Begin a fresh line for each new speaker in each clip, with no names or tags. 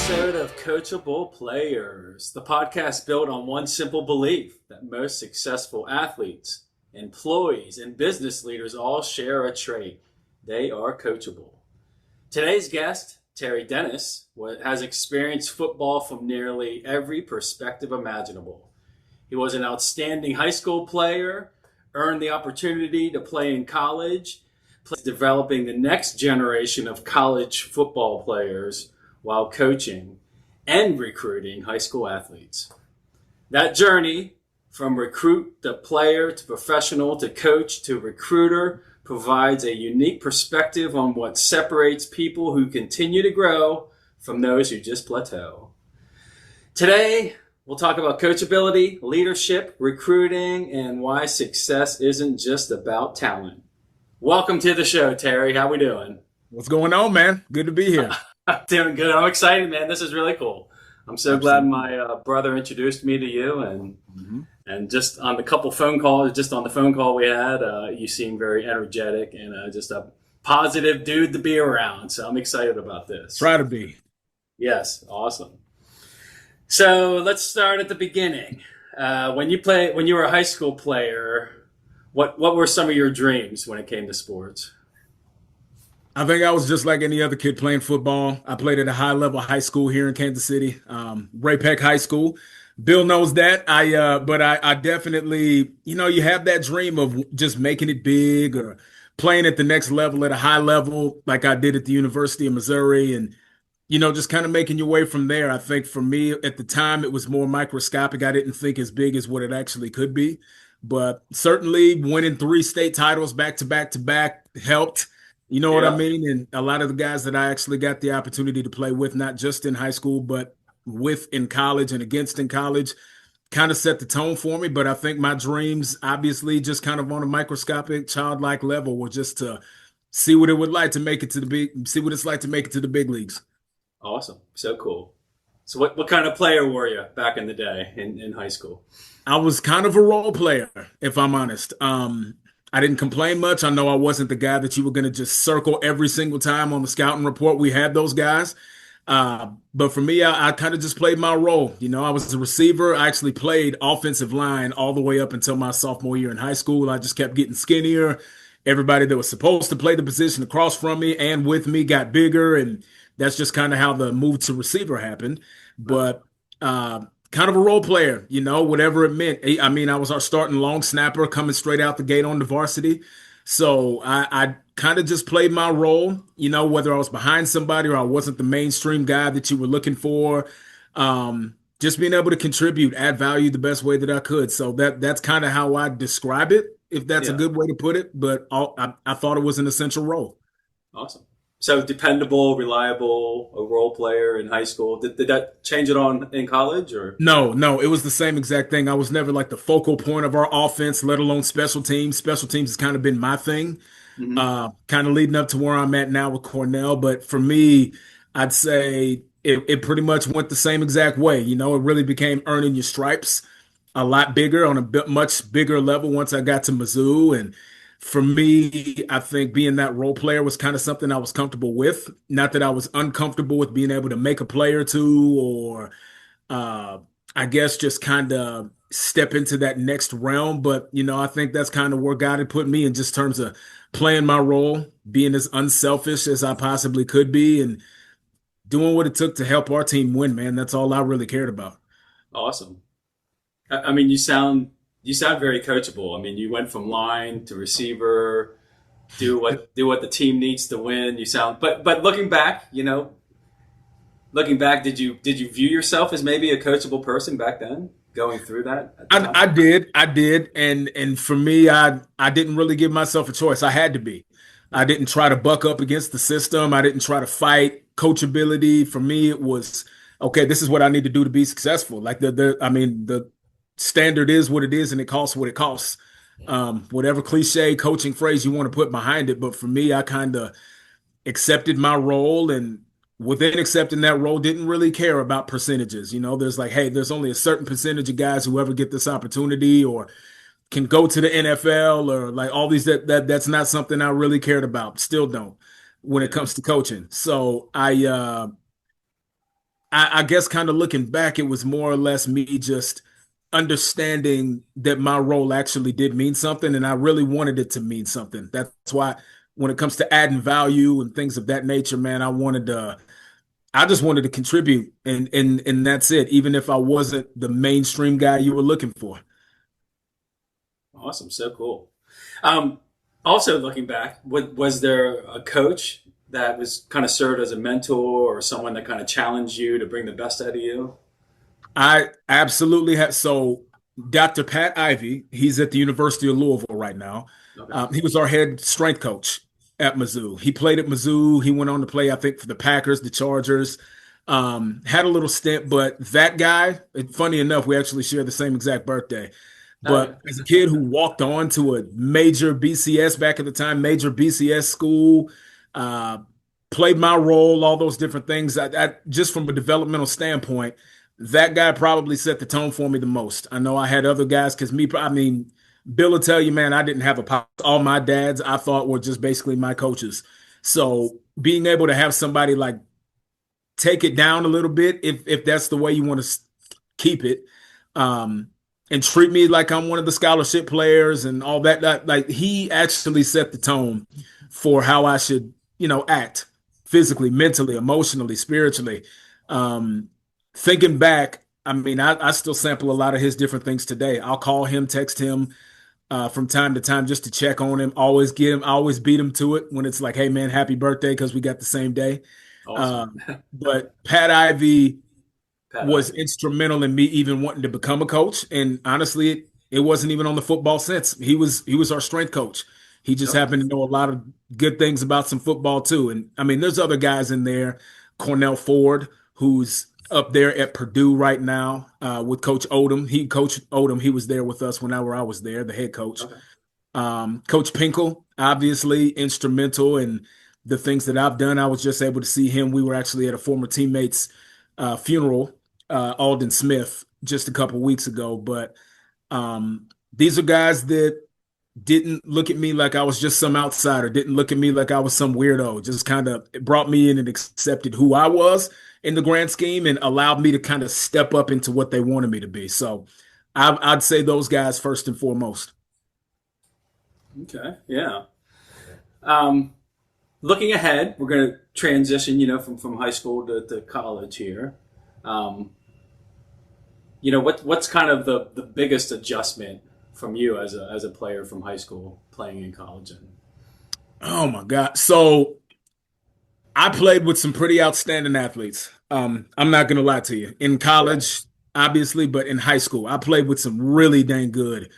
episode of Coachable Players, the podcast built on one simple belief that most successful athletes, employees, and business leaders all share a trait. They are coachable. Today's guest, Terrance Dennis, has experienced football from nearly every perspective imaginable. He was an outstanding high school player, earned the opportunity to play in college, developing the next generation of college football players while coaching and recruiting high school athletes. That journey from recruit to player to professional to coach to recruiter provides a unique perspective on what separates people who continue to grow from those who just plateau. Today, we'll talk about coachability, leadership, recruiting, and why success isn't just about talent. Welcome to the show, Terry. How we doing?
What's going on, man? Good to be here.
I'm doing good. I'm excited, man. This is really cool. I'm so glad my brother introduced me to you, and just on the phone call we had, you seem very energetic and just a positive dude to be around. So I'm excited about this.
Try to be.
Yes, awesome. So let's start at the beginning. When you were a high school player, what were some of your dreams when it came to sports?
I think I was just like any other kid playing football. I played at a high-level high school here in Kansas City, Ray Peck High School. Bill knows that. But I definitely, you have that dream of just making it big or playing at the next level at a high level like I did at the University of Missouri and, just kind of making your way from there. I think for me at the time, it was more microscopic. I didn't think as big as what it actually could be. But certainly winning 3 state titles back to back to back helped. You know what I mean? And a lot of the guys that I actually got the opportunity to play with, not just in high school, but with in college and against in college, kind of set the tone for me. But I think my dreams, obviously, just kind of on a microscopic, childlike level, were just to see what it would like to make it to see what it's like to make it to the big leagues.
Awesome. So cool. So what kind of player were you back in the day in high school?
I was kind of a role player, if I'm honest. I didn't complain much. I know I wasn't the guy that you were going to just circle every single time on the scouting report. We had those guys. But for me, I kind of just played my role. I was a receiver. I actually played offensive line all the way up until my sophomore year in high school. I just kept getting skinnier. Everybody that was supposed to play the position across from me and with me got bigger. And that's just kind of how the move to receiver happened. But kind of a role player, whatever it meant. I mean, I was our starting long snapper coming straight out the gate on the varsity. So I kind of just played my role, whether I was behind somebody or I wasn't the mainstream guy that you were looking for. Just being able to contribute, add value the best way that I could. So that's kind of how I describe it, if that's a good way to put it. But I thought it was an essential role.
Awesome. So dependable, reliable, a role player in high school. Did that change it on in college or?
No, it was the same exact thing. I was never like the focal point of our offense, let alone special teams. Special teams has kind of been my thing, kind of leading up to where I'm at now with Cornell. But for me, I'd say it pretty much went the same exact way. It really became earning your stripes a lot bigger on a much bigger level once I got to Mizzou. And for me, I think being that role player was kind of something I was comfortable with. Not that I was uncomfortable with being able to make a play or two or I guess just kind of step into that next realm. But, I think that's kind of where God had put me in just terms of playing my role, being as unselfish as I possibly could be and doing what it took to help our team win, man. That's all I really cared about.
Awesome. I mean, you sound very coachable. I mean, you went from line to receiver, do what the team needs to win. You sound, but looking back, did you view yourself as maybe a coachable person back then, going through that?
I did, and for me, I didn't really give myself a choice. I had to be. I didn't try to buck up against the system. I didn't try to fight. Coachability for me, it was okay. This is what I need to do to be successful. Like the standard is what it is and it costs what it costs. Whatever cliche coaching phrase you want to put behind it. But for me, I kind of accepted my role and within accepting that role, didn't really care about percentages. There's like, hey, there's only a certain percentage of guys who ever get this opportunity or can go to the NFL or like all these that's not something I really cared about. Still don't when it comes to coaching. So I I guess kind of looking back, it was more or less me just understanding that my role actually did mean something, and I really wanted it to mean something. That's why when it comes to adding value and things of that nature, man, I just wanted to contribute, and that's it. Even if I wasn't the mainstream guy you were looking for.
Awesome, so cool. Um, Also, looking back, was there a coach that was kind of served as a mentor or someone that kind of challenged you to bring the best out of you?
I absolutely have. So, Dr. Pat Ivy, he's at the University of Louisville right now.
Okay.
He was our head strength coach at Mizzou. He played at Mizzou. He went on to play, I think, for the Packers, the Chargers. Had a little stint, but that guy, funny enough, we actually share the same exact birthday.
Okay.
But as a kid who walked on to a major BCS back at the time, major BCS school, uh, played my role, all those different things. Just from a developmental standpoint, that guy probably set the tone for me the most. I know I had other guys because I mean, Bill will tell you, man, I didn't have a pop. All my dads I thought were just basically my coaches. So being able to have somebody like take it down a little bit, if that's the way you want to keep it, um, and treat me like I'm one of the scholarship players and all that. Like he actually set the tone for how I should, act physically, mentally, emotionally, spiritually. Um, Thinking back, I mean, I still sample a lot of his different things today. I'll call him, text him from time to time just to check on him. Always beat him to it when it's like, hey man, happy birthday because we got the same day.
Awesome.
But Pat Ivy
Pat
was
Ivy.
instrumental in me even wanting to become a coach. And honestly, it wasn't even on the football sense. He was our strength coach. He just
Okay.
happened to know a lot of good things about some football too. And I mean, there's other guys in there. Cornell Ford, who's up there at Purdue right now with Coach Odom. Coach Odom. He was there with us whenever I was there, the head coach.
Okay.
Coach Pinkel, obviously instrumental in the things that I've done. I was just able to see him. We were actually at a former teammate's funeral, Alden Smith, just a couple weeks ago. But these are guys that didn't look at me like I was just some outsider, didn't look at me like I was some weirdo, just kind of brought me in and accepted who I was in the grand scheme and allowed me to kind of step up into what they wanted me to be. So I'd say those guys first and foremost.
Okay. Yeah. Um, Looking ahead, we're going to transition, from high school to college here. Um, what's kind of the biggest adjustment from you as a player from high school playing in college? And
Oh my God. So I played with some pretty outstanding athletes. I'm not going to lie to you. In
yeah.
college, obviously, but in high school, I played with some really dang good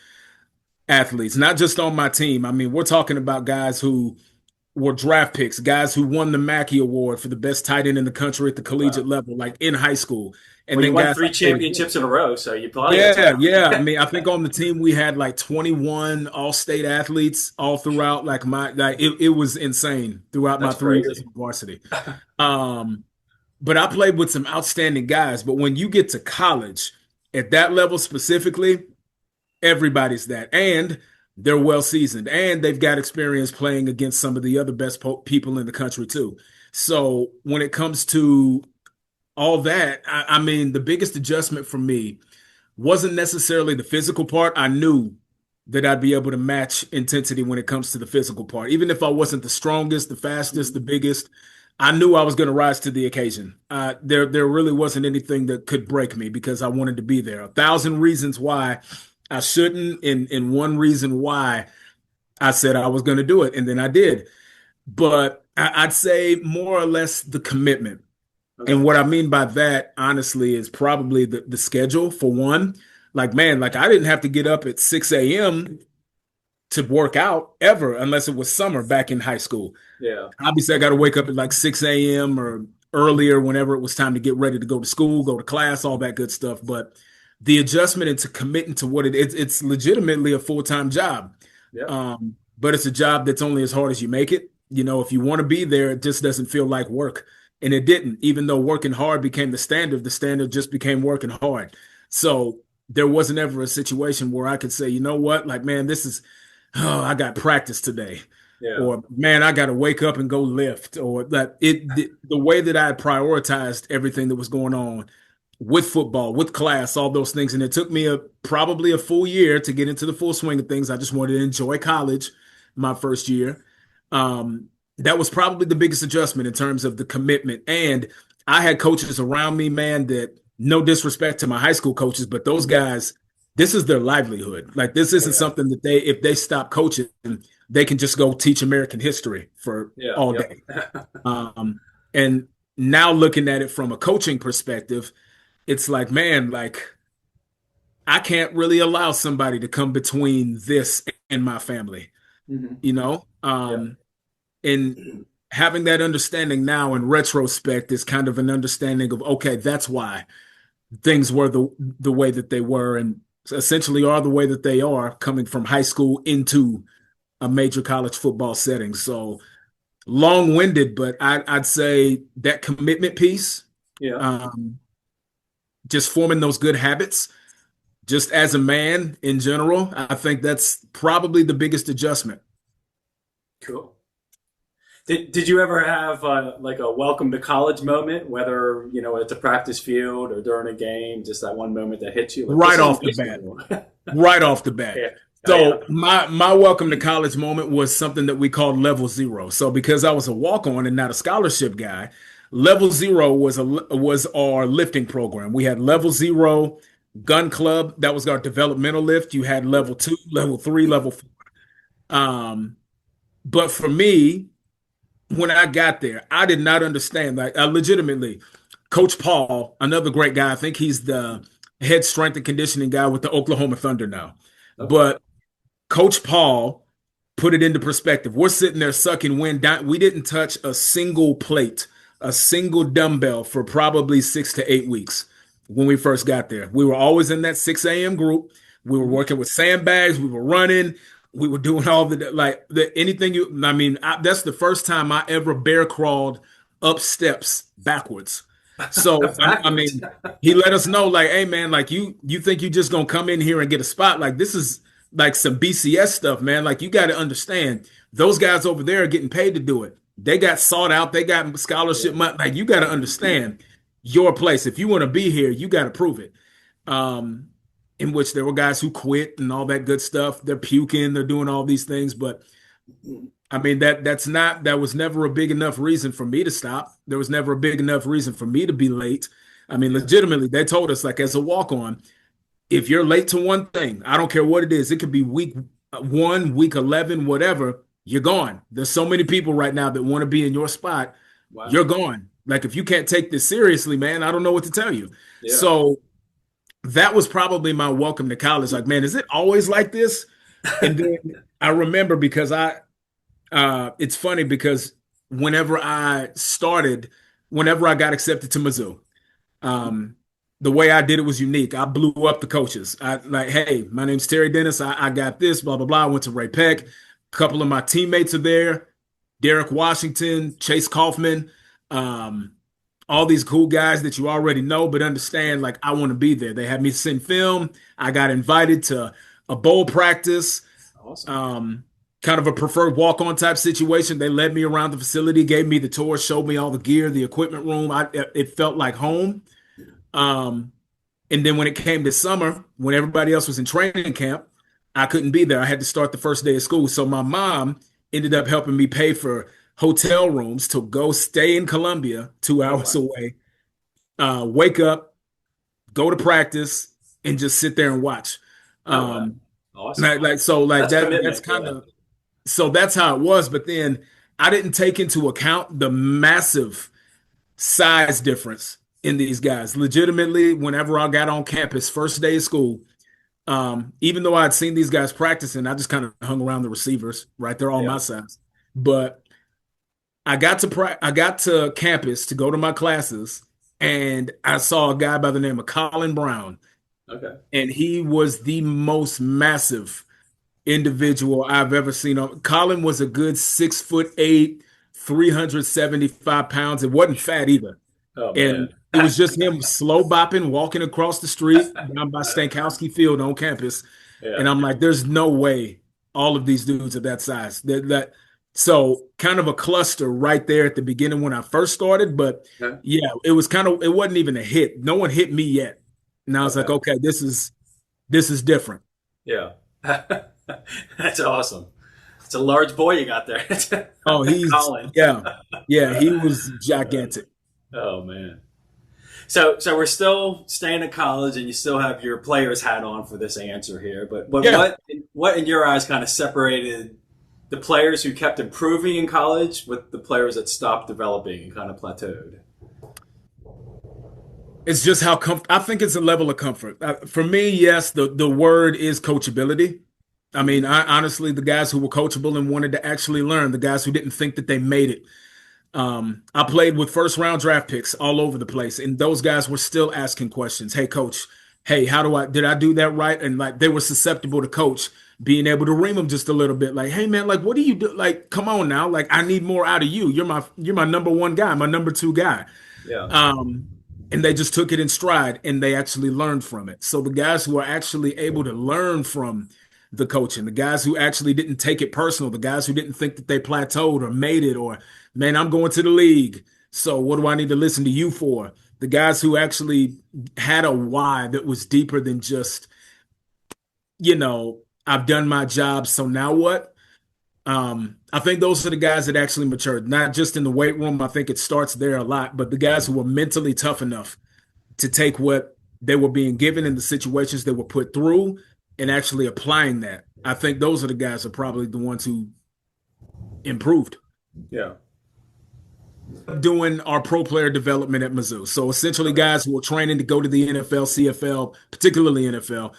athletes, not just on my team. I mean, we're talking about guys who were draft picks, guys who won the Mackey Award for the best tight end in the country at the collegiate
Wow.
level, like in high school. And
Well, you
then
won
guys I
three
played against.
championships in a row, so you probably got
Yeah,
talent.
yeah. I mean, I think on the team we had like 21 all-state athletes all throughout it was insane throughout my
That's
3 years
crazy.
of varsity. Um, but I played with some outstanding guys. But when you get to college at that level specifically, everybody's that. And they're well seasoned and they've got experience playing against some of the other best people in the country too. So when it comes to all that, I mean, the biggest adjustment for me wasn't necessarily the physical part. I knew that I'd be able to match intensity when it comes to the physical part. Even if I wasn't the strongest, the fastest, the biggest, I knew I was going to rise to the occasion. There really wasn't anything that could break me because I wanted to be there. A thousand reasons why I shouldn't, and one reason why I said I was going to do it, and then I did. But I'd say more or less the commitment.
Okay.
And what I mean by that, honestly, is probably the schedule for one. Like, man, like I didn't have to get up at 6 a.m. to work out ever unless it was summer back in high school.
Yeah.
Obviously, I got to wake up at like 6 a.m. or earlier whenever it was time to get ready to go to school, go to class, all that good stuff. But the adjustment into committing to it's legitimately a full-time job.
Yeah.
But it's a job that's only as hard as you make it. If you want to be there, it just doesn't feel like work. And it didn't, even though working hard became the standard just became working hard. So there wasn't ever a situation where I could say, you know what, like, man, oh, I got practice today.
Yeah.
or man, I got to wake up and go lift, or that the way that I prioritized everything that was going on with football, with class, all those things. And it took me probably a full year to get into the full swing of things. I just wanted to enjoy college my first year. That was probably the biggest adjustment in terms of the commitment. And I had coaches around me, man, that no disrespect to my high school coaches, but those guys, this is their livelihood. Like this
Oh,
isn't
yeah.
something that if they stop coaching, they can just go teach American history for
Yeah.
all
Yep.
day. And now looking at it from a coaching perspective, it's like, man, like I can't really allow somebody to come between this and my family,
Hmm.
you know?
Yeah.
And having that understanding now in retrospect is kind of an understanding of, okay, that's why things were the way that they were and essentially are the way that they are coming from high school into a major college football setting. So long-winded, but I'd say that commitment piece,
Yeah.
um, just forming those good habits just as a man in general, I think that's probably the biggest adjustment.
Cool. Did you ever have like a welcome to college moment, whether at the practice field or during a game, just that one moment that hits you, like this
Right
isn't
off the
high
bat.
school?
Right off the bat.
Yeah. Oh, yeah.
So my welcome to college moment was something that we called level zero. So because I was a walk-on and not a scholarship guy, level zero was our lifting program. We had level zero gun club, that was our developmental lift. You had level two, level three, level four. But for me, when I got there, I did not understand. Like, legitimately, Coach Paul, another great guy. I think he's the head strength and conditioning guy with the Oklahoma Thunder now.
Okay.
But Coach Paul put it into perspective. We're sitting there sucking wind down. We didn't touch a single plate, a single dumbbell for probably 6 to 8 weeks when we first got there. We were always in that 6 a.m. group. We were
Mhm.
working with sandbags. We were running. We were doing all anything I mean, that's the first time I ever bear crawled up steps backwards. So I
Backwards.
mean, he let us know like, hey man, like you think you just gonna come in here and get a spot? Like this is like some BCS stuff, man. Like you got to understand, those guys over there are getting paid to do it. They got sought out. They got scholarship
Yeah.
money. Like you got to understand your place. If you want to be here, you got to prove it. Um, in which there were guys who quit and all that good stuff. They're puking. They're doing all these things, but I mean that was never a big enough reason for me to stop. There was never a big enough reason for me to be late. I mean,
Yeah.
legitimately, they told us like as a walk on, if you're late to one thing, I don't care what it is, it could be week one, week 11, whatever, you're gone. There's so many people right now that want to be in your spot.
Wow.
You're gone. Like, if you can't take this seriously, man, I don't know what to tell you.
Yeah.
So that was probably my welcome to college. Like, man, is it always like this? And then I remember because it's funny because whenever I started, whenever I got accepted to Mizzou, um, the way I did it was unique. I blew up the coaches. I like, hey, my name's Terry Dennis. I got this, blah, blah, blah. I went to Ray Peck. A couple of my teammates are there. Derek Washington, Chase Kaufman, um, all these cool guys that you already know, but understand, like, I want to be there. They had me send film. I got invited to a bowl practice,
Awesome.
um, kind of a preferred walk-on type situation. They led me around the facility, gave me the tour, showed me all the gear, the equipment room. It felt like home. Um, and then when it came to summer, when everybody else was in training camp, I couldn't be there. I had to start the first day of school. So my mom ended up helping me pay for hotel rooms to go stay in Columbia, two
Oh,
hours
wow.
away, wake up, go to practice, and just sit there and watch.
Oh, wow.
Um,
Awesome.
like
That's
that's
commitment.
kind
Yeah.
of so that's how it was. But then I didn't take into account the massive size difference in these guys. Legitimately, whenever I got on campus, first day of school, even though I'd seen these guys practicing, I just kind of hung around the receivers, right? They're all
Yeah.
my size. But I got to campus to go to my classes, and I saw a guy by the name of Colin Brown,
Okay.
and he was the most massive individual I've ever seen. Colin was a good 6'8", 375 pounds. It wasn't fat either.
Oh, man.
And it was just him slow bopping, walking across the street down by Stankowski Field on campus.
Yeah.
And I'm like, there's no way all of these dudes are that size. So kind of a cluster right there at the beginning when I first started. But
Okay.
yeah, it was kind of, it wasn't even a hit. No one hit me yet. And I was like,
Okay.
okay, this is different.
Yeah. That's awesome. It's a large boy you got there.
Oh,
Colin.
yeah, he was gigantic.
Oh man. So we're still staying at college, and you still have your player's hat on for this answer here. But
Yeah.
what in your eyes kind of separated the players who kept improving in college with the players that stopped developing and kind of plateaued?
It's just how I think it's a level of comfort. For me, yes, the word is coachability. I
Mm-hmm.
mean, I honestly, the guys who were coachable and wanted to actually learn, the guys who didn't think that they made it. I played with first round draft picks all over the place, and those guys were still asking questions. Hey, coach, hey, did I do that right? And like they were susceptible to coach being able to ream them just a little bit. Like, hey, man, like, what do you do? Like, come on now. Like, I need more out of you. You're my number one guy, my number two guy.
Yeah.
Um, and they just took it in stride and they actually learned from it. So the guys who are actually able to learn from the coaching, the guys who actually didn't take it personal, the guys who didn't think that they plateaued or made it, or man, I'm going to the league. So what do I need to listen to you for? The guys who actually had a why that was deeper than just, I've done my job, so now what? I think those are the guys that actually matured, not just in the weight room. I think it starts there a lot, but the guys who were mentally tough enough to take what they were being given in the situations they were put through and actually applying that. I think those are the guys who are probably the ones who improved.
Yeah.
Doing our pro player development at Mizzou. So essentially,
Okay.
guys who were training to go to the NFL, CFL, particularly NFL.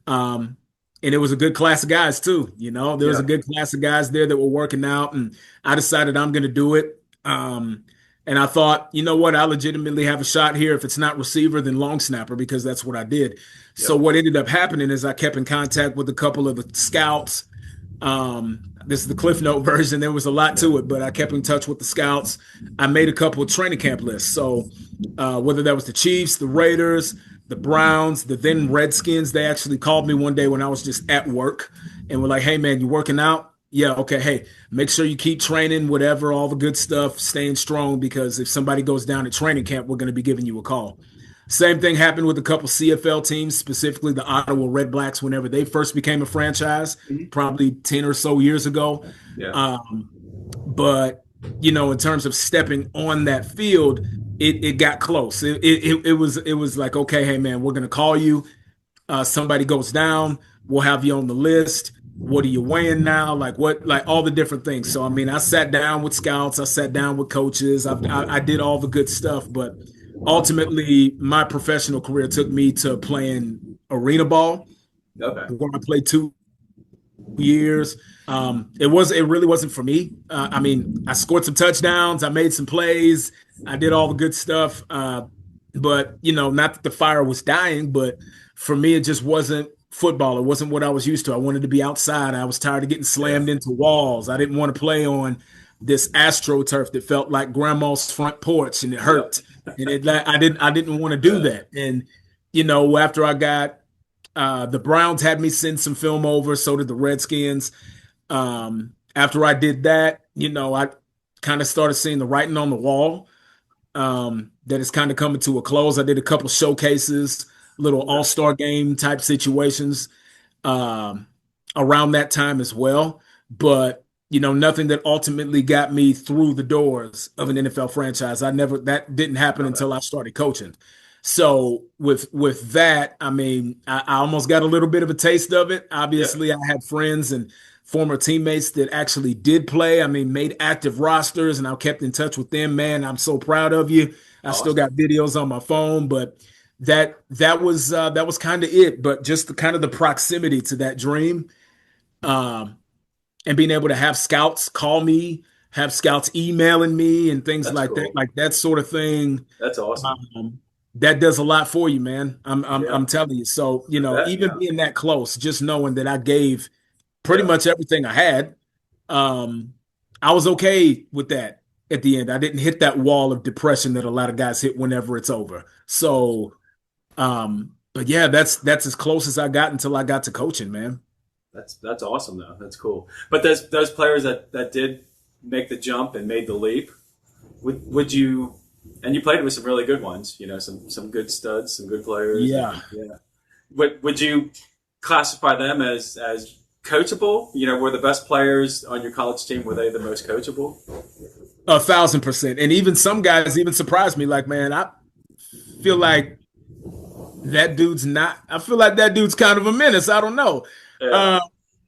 Um, and it was a good class of guys too. There was a
Yeah.
good class of guys there that were working out, and I decided I'm going to do it. And I thought, you know what, I legitimately have a shot here. If it's not receiver, then long snapper, because that's what I did. So
Yep.
what ended up happening is I kept in contact with a couple of the scouts. This is the Cliff Note version. There was a lot
Yeah.
to it, but I kept in touch with the scouts. I made a couple of training camp lists. So whether that was the Chiefs, the Raiders, the Browns, the then Redskins, they actually called me one day when I was just at work and were like, "Hey man, you working out? Yeah, okay. Hey, make sure you keep training, whatever, all the good stuff, staying strong, because if somebody goes down at training camp, we're going to be giving you a call." Same thing happened with a couple CFL teams, specifically the Ottawa Red Blacks, whenever they first became a franchise,
Mhm.
probably 10 or so years ago.
Yeah.
Um, but, in terms of stepping on that field, it got close. It was like, okay, hey man, we're gonna call you. Somebody goes down, we'll have you on the list. What are you weighing now? Like what? Like all the different things. So I mean, I sat down with scouts, I sat down with coaches, I did all the good stuff, but ultimately, my professional career took me to playing arena ball,
Okay.
where I played 2 years. It really wasn't for me. I mean, I scored some touchdowns, I made some plays, I did all the good stuff. But not that the fire was dying, but for me, it just wasn't football. It wasn't what I was used to. I wanted to be outside. I was tired of getting
Yeah.
slammed into walls. I didn't want to play on this AstroTurf that felt like grandma's front porch and it
Yep.
hurt. And I didn't want to do
Yeah.
that. And after I got the Browns had me send some film over, so did the Redskins. After I did that, I kind of started seeing the writing on the wall, that is kind of coming to a close. I did a couple showcases, little
Okay.
all-star game type situations um, around that time as well. But nothing that ultimately got me through the doors of an NFL franchise. That didn't happen
Okay.
until I started coaching. So with that, I mean, I almost got a little bit of a taste of it.
Yeah.
Obviously, I had friends and former teammates that actually did play. I mean, made active rosters, and I kept in touch with them. Man, I'm so proud of you. I still
Awesome.
got videos on my phone, but that was kind of it. But just kind of the proximity to that dream, um, and being able to have scouts call me, have scouts emailing me, and things
That's cool.
like that sort of thing.
That's awesome.
Um, that does a lot for you, man.
Yeah.
I'm telling you. So,
I bet.
even
Yeah.
being that close, just knowing that I gave pretty
Yeah.
much everything I had, um, I was okay with that at the end. I didn't hit that wall of depression that a lot of guys hit whenever it's over. So, but yeah, that's as close as I got until I got to coaching, man.
That's awesome though. That's cool. But those players that did make the jump and made the leap, would you? And you played with some really good ones, some good studs, some good players, and
Yeah.
yeah. Would you classify them as coachable? Were the best players on your college team, were they the most coachable?
1,000%. And even some guys even surprised me. Like, man, I feel like that dude's not. I feel like that dude's kind of a menace. I don't know.
Yeah,
Uh,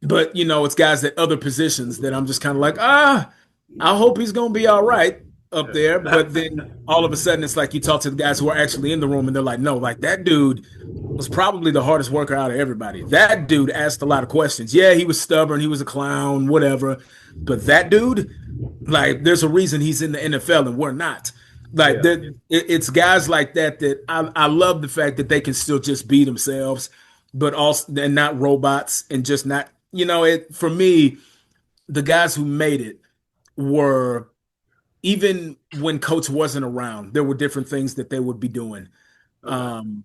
but it's guys at other positions that I'm just kind of like, I hope he's gonna be all right up there. But then all of a sudden, it's like you talk to the guys who are actually in the room, and they're like, no, like that dude was probably the hardest worker out of everybody. That dude asked a lot of questions. Yeah, he was stubborn, he was a clown, whatever. But that dude, like, there's a reason he's in the NFL and we're not. Like,
yeah,
it's guys like that that I love the fact that they can still just be themselves, but also they're not robots and just not, it for me, the guys who made it were even when coach wasn't around, there were different things that they would be doing.
okay,
Um,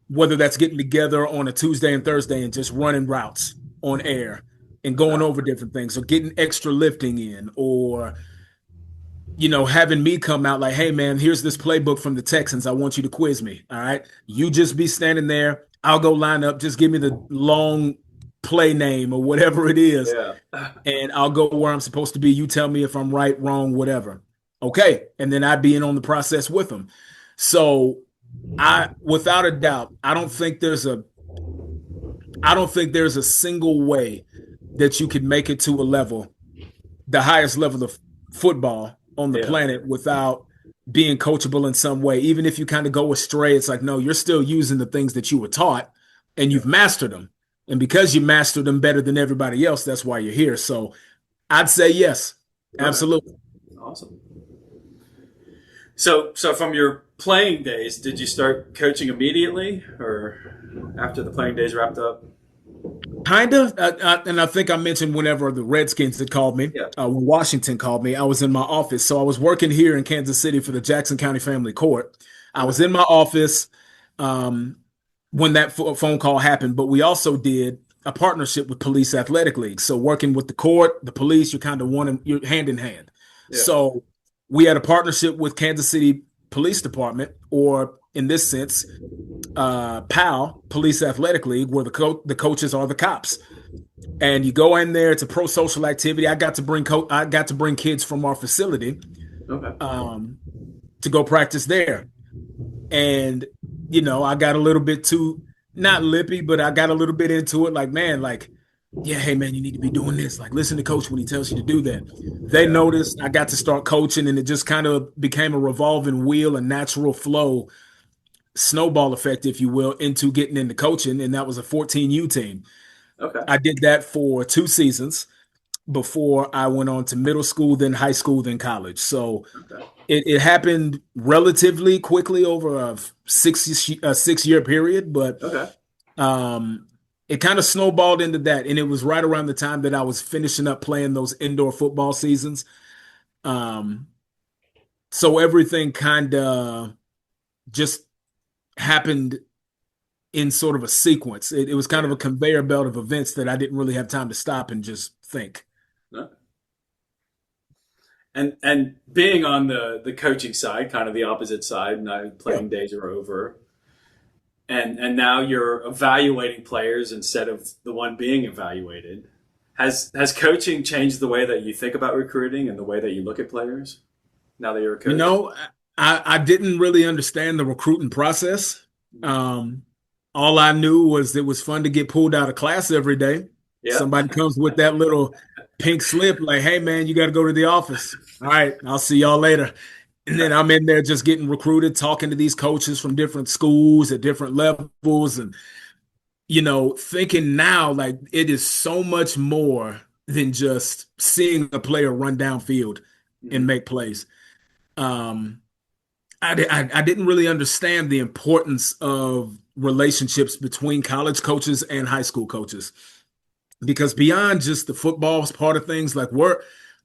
whether that's getting together on a Tuesday and Thursday and just running routes on air and going
okay,
over different things, or getting extra lifting in, or having me come out like, hey man, here's this playbook from the Texans. I want you to quiz me. All right. You just be standing there. I'll go line up. Just give me the long play name or whatever it is,
yeah,
and I'll go where I'm supposed to be. You tell me if I'm right, wrong, whatever. Okay. And then I'd be in on the process with them. So without a doubt, I don't think there's a single way that you could make it to a level, the highest level of football on the
yeah,
planet, without being coachable in some way. Even if you kind of go astray, it's like, no, you're still using the things that you were taught and
yeah.
you've mastered them. And because you mastered them better than everybody else, that's why you're here. So I'd say yes,
Okay,
absolutely.
awesome. So from your playing days, did you start coaching immediately, or after the playing days wrapped up?
Kind of. And I think I mentioned whenever the Redskins had called me,
Yeah.
when Washington called me, I was in my office. So I was working here in Kansas City for the Jackson County Family Court. I was
Okay.
in my office um, when that phone call happened, but we also did a partnership with Police Athletic League. So working with the court, the police, you're kind of you're hand in hand.
Yeah.
So we had a partnership with Kansas City Police Department, or in this sense, PAL, Police Athletic League, where the coaches are the cops. And you go in there, it's a pro social activity. I got to bring kids from our facility
Okay.
um, to go practice there. And I got a little bit too, not lippy, but I got a little bit into it. Like, man, like, yeah, hey man, you need to be doing this. Like, listen to coach when he tells you to do that. They
Yeah.
noticed. I got to start coaching, and it just kind of became a revolving wheel, a natural flow, snowball effect, if you will, into getting into coaching. And that was a 14U team.
Okay.
I did that for 2 seasons before I went on to middle school, then high school, then college. So
Okay.
it happened relatively quickly over a 6 year period, but
Okay.
um, it kind of snowballed into that. And it was right around the time that I was finishing up playing those indoor football seasons. Um, so everything kind of just happened in sort of a sequence. It was kind of
Yeah.
a conveyor belt of events that I didn't really have time to stop and just think.
No. And being on the coaching side, kind of the opposite side, now
Yeah.
playing days are over, and now you're evaluating players instead of the one being evaluated. Has coaching changed the way that you think about recruiting and the way that you look at players now that you're a
You
coach?
know, I didn't really understand the recruiting process. Um, all I knew was it was fun to get pulled out of class every day.
Yeah.
Somebody comes with that little pink slip, like, hey man, you got to go to the office. All right, I'll see y'all later. And then I'm in there just getting recruited, talking to these coaches from different schools at different levels, and thinking now like it is so much more than just seeing a player run downfield and
Mhm.
make plays. Um, I didn't really understand the importance of relationships between college coaches and high school coaches, because beyond just the football part of things, like, we're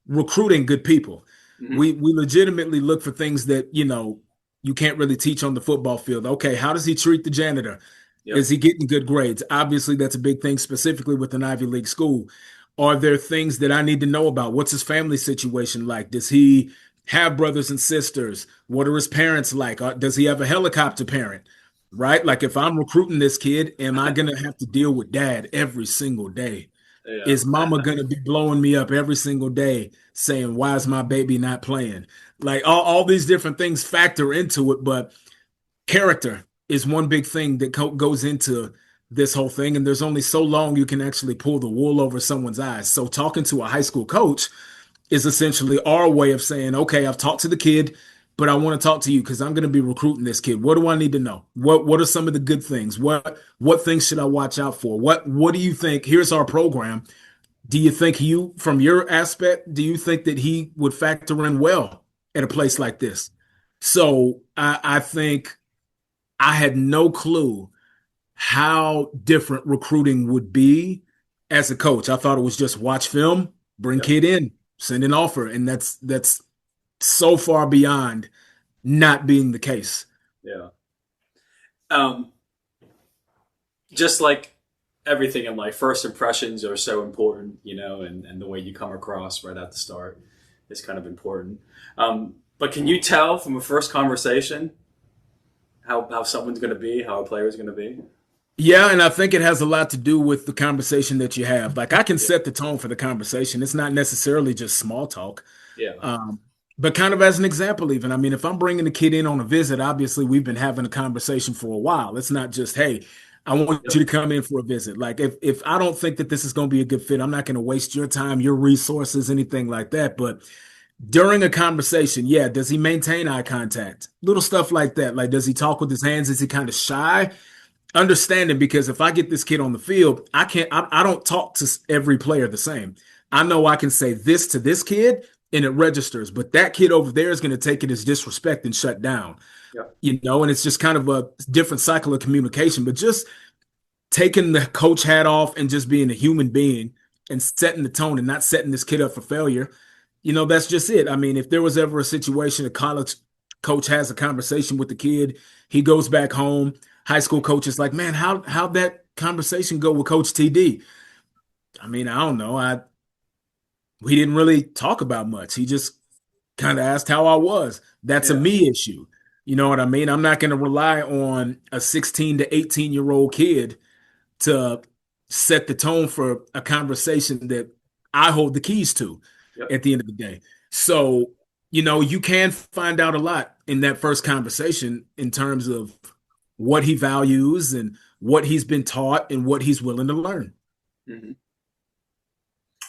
recruiting good people.
Mhm.
We legitimately look for things that you can't really teach on the football field. Okay, how does he treat the janitor?
Yep.
Is he getting good grades? Obviously, that's a big thing, specifically with an Ivy League school. Are there things that I need to know about? What's his family situation like? Does he have brothers and sisters? What are his parents like? Does he have a helicopter parent? Right? Like if I'm recruiting this kid, am I going to have to deal with dad every single day?
Yeah.
Is mama going to be blowing me up every single day saying, why is my baby not playing? Like all these different things factor into it, but character is one big thing that goes into this whole thing. And there's only so long you can actually pull the wool over someone's eyes. So talking to a high school coach is essentially our way of saying, okay, I've talked to the kid, but I want to talk to you because I'm going to be recruiting this kid. What do I need to know? What are some of the good things? What things should I watch out for? What do you think? Here's our program. Do you think from your aspect, do you think that he would factor in well at a place like this? So I think I had no clue how different recruiting would be as a coach. I thought it was just watch film, bring
Yep.
kid in, send an offer, and that's so far beyond not being the case.
Yeah. Um, just like everything in life, first impressions are so important, and the way you come across right at the start is kind of important. But can you tell from a first conversation how someone's going to be, how a player is going to be?
Yeah, and I think it has a lot to do with the conversation that you have. Like I can
Yeah.
set the tone for the conversation. It's not necessarily just small talk.
Yeah.
Um, but kind of as an example, even, I mean, if I'm bringing the kid in on a visit, obviously we've been having a conversation for a while. It's not just, hey, I want you
Yep.
to come in for a visit. Like if I don't think that this is going to be a good fit, I'm not going to waste your time, your resources, anything like that. But during a conversation, yeah, does he maintain eye contact? Little stuff like that. Like, does he talk with his hands? Is he kind of shy? Understanding, because if I get this kid on the field, I don't talk to every player the same. I know I can say this to this kid and it registers, but that kid over there is going to take it as disrespect and shut down,
Yep.
and it's just kind of a different cycle of communication. But just taking the coach hat off and just being a human being and setting the tone and not setting this kid up for failure, that's just it. I mean, if there was ever a situation, a college coach has a conversation with the kid, he goes back home, high school coach is like, man, how'd that conversation go with Coach TD? I mean, I don't know. We didn't really talk about much. He just kind of asked how I was. That's a
Yeah.
me issue. You know what I mean? I'm not going to rely on a 16 to 18-year-old kid to set the tone for a conversation that I hold the keys to
Yep.
at the end of the day. So, you can find out a lot in that first conversation in terms of what he values and what he's been taught and what he's willing to learn.
Hmm.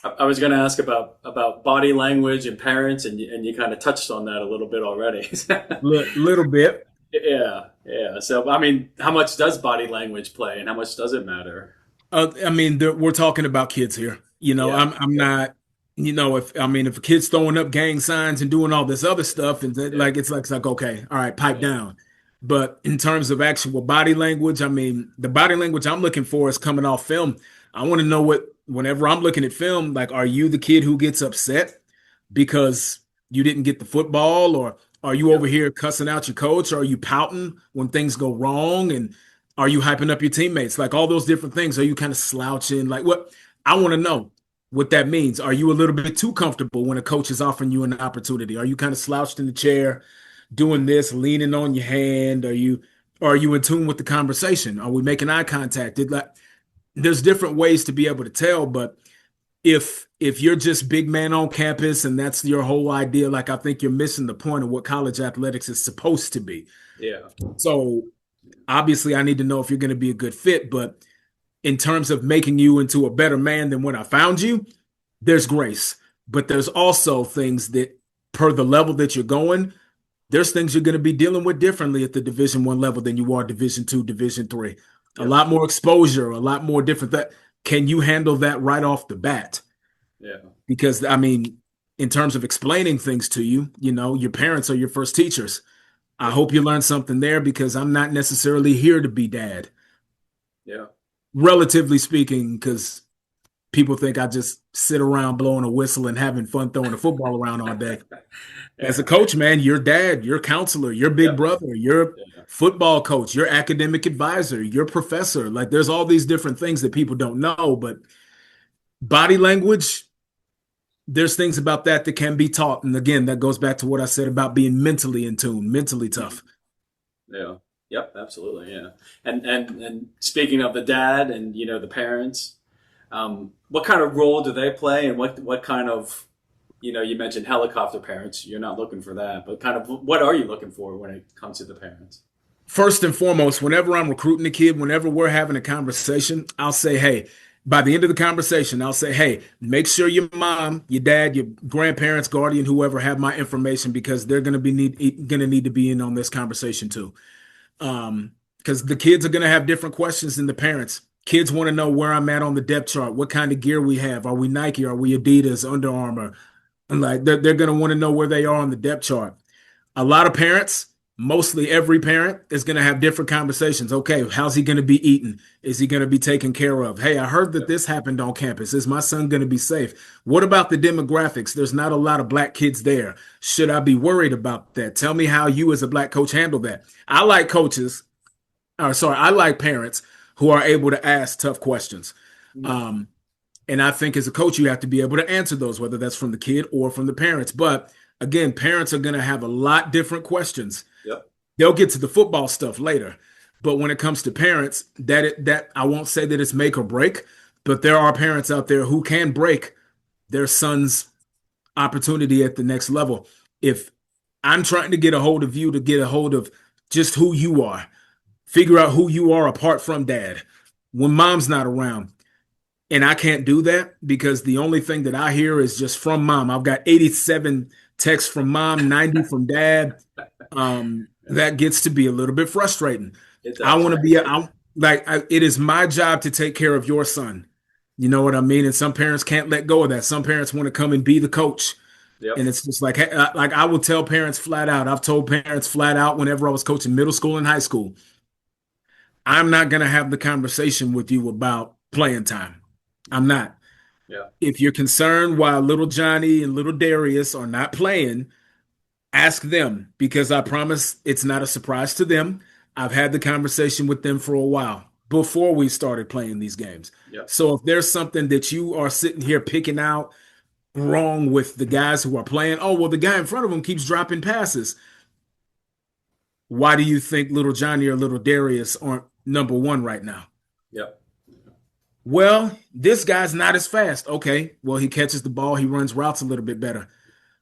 I was going to ask about body language and parents, and you kind of touched on that a little bit already.
Little bit.
Yeah, yeah. So, I mean, how much does body language play, and how much does it matter?
I mean, we're talking about kids here.
Yeah,
I'm
yeah,
not. If a kid's throwing up gang signs and doing all this other stuff, and
yeah,
it's like okay, all right, pipe
yeah,
down. But in terms of actual body language, I mean, the body language I'm looking for is coming off film. I want to know whenever I'm looking at film, like, are you the kid who gets upset because you didn't get the football, or are you
yeah,
over here cussing out your coach, or are you pouting when things go wrong, and are you hyping up your teammates? Like all those different things. Are you kind of slouching? Like what? I want to know what that means. Are you a little bit too comfortable when a coach is offering you an opportunity? Are you kind of slouched in the chair, doing this, leaning on your hand? Are you in tune with the conversation? Are we making eye contact? There's different ways to be able to tell, but if you're just big man on campus and that's your whole idea, like I think you're missing the point of what college athletics is supposed to be.
yeah,
So obviously I need to know if you're going to be a good fit, but in terms of making you into a better man than when I found you, there's grace. But there's also things that per the level that you're going, there's things you're going to be dealing with differently at the Division 1 level than you are Division 2, Division 3. A
yep,
lot more exposure, a lot more different that can you handle that right off the bat?
yeah,
Because I mean, in terms of explaining things to you, your parents are your first teachers. I
yep,
hope you learned something there because I'm not necessarily here to be dad,
yeah,
relatively speaking, because people think I just sit around blowing a whistle and having fun throwing a football around all day. As a
yeah,
coach, man, your dad, your counselor, your big
yep,
brother, your
yeah,
football coach, your academic advisor, your professor. Like there's all these different things that people don't know, but Body language, there's things about that that can be taught. And again, that goes back to what I said about being mentally in tune, mentally
Mhm.
tough.
Yeah. Yep. Absolutely. Yeah. And speaking of the dad and the parents, what kind of role do they play, and what kind of you mentioned helicopter parents. You're not looking for that, but kind of what are you looking for when it comes to the parents?
First and foremost, whenever I'm recruiting a kid, whenever we're having a conversation, I'll say, hey, by the end of the conversation, I'll say, hey, make sure your mom, your dad, your grandparents, guardian, whoever have my information because they're gonna need to be in on this conversation too. Because the kids are gonna have different questions than the parents. Kids want to know where I'm at on the depth chart, what kind of gear we have. Are we Nike? Are we Adidas, Under Armour? And like they're gonna want to know where they are on the depth chart. A lot of parents, mostly every parent, is going to have different conversations. Okay, how's he going to be eaten? Is he going to be taken care of? Hey, I heard that
Yep.
this happened on campus. Is my son going to be safe? What about the demographics? There's not a lot of black kids there. Should I be worried about that? Tell me how you, as a black coach, handle that. I like coaches, or sorry, I like parents who are able to ask tough questions.
Mhm.
Um, and I think as a coach, you have to be able to answer those, whether that's from the kid or from the parents. But again, parents are going to have a lot different questions.
Yep.
They'll get to the football stuff later. But when it comes to parents, that I won't say that it's make or break, but there are parents out there who can break their son's opportunity at the next level. If I'm trying to get a hold of you to get a hold of just who you are, figure out who you are apart from dad. When mom's not around, and I can't do that because the only thing that I hear is just from mom. I've got 87 texts from mom, 90 from dad. That gets to be a little bit frustrating.
It
I
does.
want to be, it is my job to take care of your son. You know what I mean? And some parents can't let go of that. Some parents want to come and be the coach. And
Yep.
it's just like I will tell parents flat out. I've told parents flat out whenever I was coaching middle school and high school, I'm not going to have the conversation with you about playing time. I'm not.
Yeah.
If you're concerned why little Johnny and little Darius are not playing, ask them because I promise it's not a surprise to them. I've had the conversation with them for a while before we started playing these games.
Yep.
So if there's something that you are sitting here picking out wrong with the guys who are playing, oh, well, the guy in front of them keeps dropping passes. Why do you think little Johnny or little Darius aren't number one right now?
Yep.
Well, this guy's not as fast. Okay, well, he catches the ball, he runs routes a little bit better.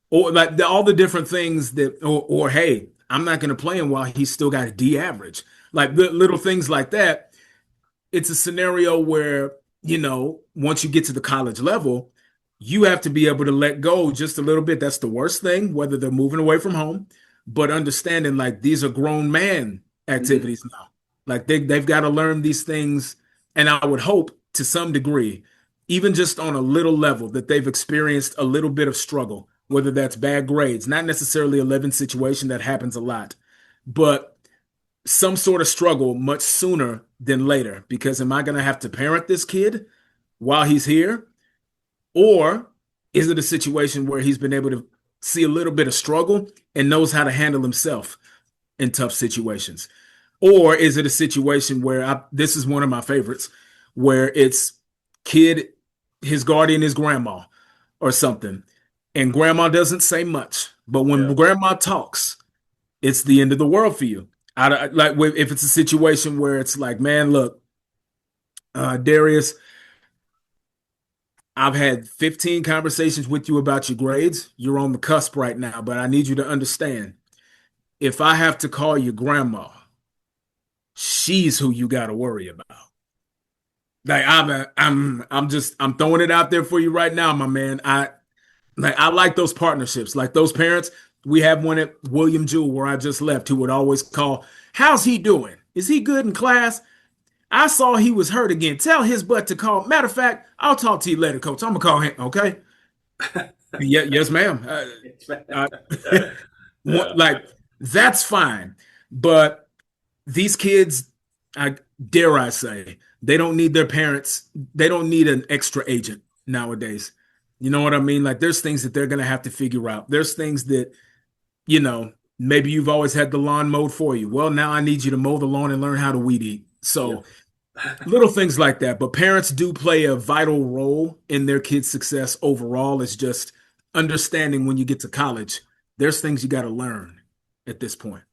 Or like all the different things that, or hey, I'm not going to play him while he's still got a D average. Like the little things like that. It's a scenario where, once you get to the college level, you have to be able to let go just a little bit. That's the worst thing, whether they're moving away from home, but understanding like these are grown man
Hmm.
activities now. Like they've got to learn these things. And I would hope to some degree, even just on a little level, that they've experienced a little bit of struggle, whether that's bad grades, not necessarily a living situation that happens a lot, but some sort of struggle much sooner than later. Because am I going to have to parent this kid while he's here? Or is it a situation where he's been able to see a little bit of struggle and knows how to handle himself in tough situations? Or is it a situation where this is one of my favorites, where it's kid, his guardian is grandma or something, and grandma doesn't say much, but when
Yeah.
grandma talks, it's the end of the world for you. Like if it's a situation where it's like, man, look, Darius, I've had 15 conversations with you about your grades. You're on the cusp right now, but I need you to understand. If I have to call your grandma, she's who you got to worry about. Like I'm throwing it out there for you right now, my man. I like those partnerships, like those parents. We have one at William Jewell where I just left who would always call, how's he doing? Is he good in class? I saw he was hurt again. Tell his butt to call. Matter of fact, I'll talk to you later, coach. I'm gonna call him, okay? Yeah, yes, ma'am. Uh,
Yeah.
like that's fine, but these kids, I dare I say, they don't need their parents. They don't need an extra agent nowadays. You know what I mean? Like there's things that they're gonna have to figure out. There's things that, maybe you've always had the lawn mowed for you. Well, now I need you to mow the lawn and learn how to weed eat.
Yeah.
So Little things like that. But parents do play a vital role in their kids' success overall. It's just understanding when you get to college, there's things you got to learn at this point.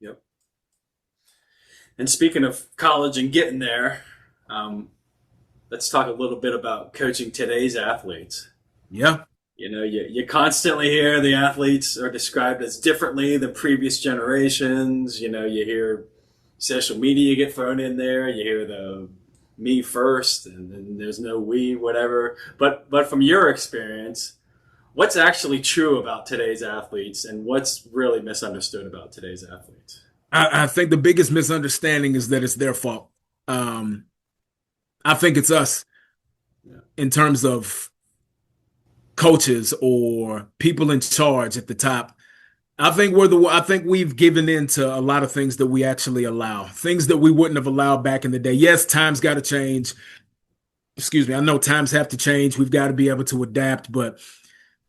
Yep. And speaking of college and getting there, um, let's talk a little bit about coaching today's athletes.
Yeah.
You constantly hear the athletes are described as differently than previous generations. You hear social media get thrown in there. You hear the me first, and then there's no we, whatever. But from your experience, what's actually true about today's athletes, and what's really misunderstood about today's athletes?
I think the biggest misunderstanding is that it's their fault. Um, I think it's us
Yeah.
in terms of coaches or people in charge at the top. I think we've given in to a lot of things that we actually allow, things that we wouldn't have allowed back in the day. Yes, times got to change. Excuse me. I know times have to change. We've got to be able to adapt, but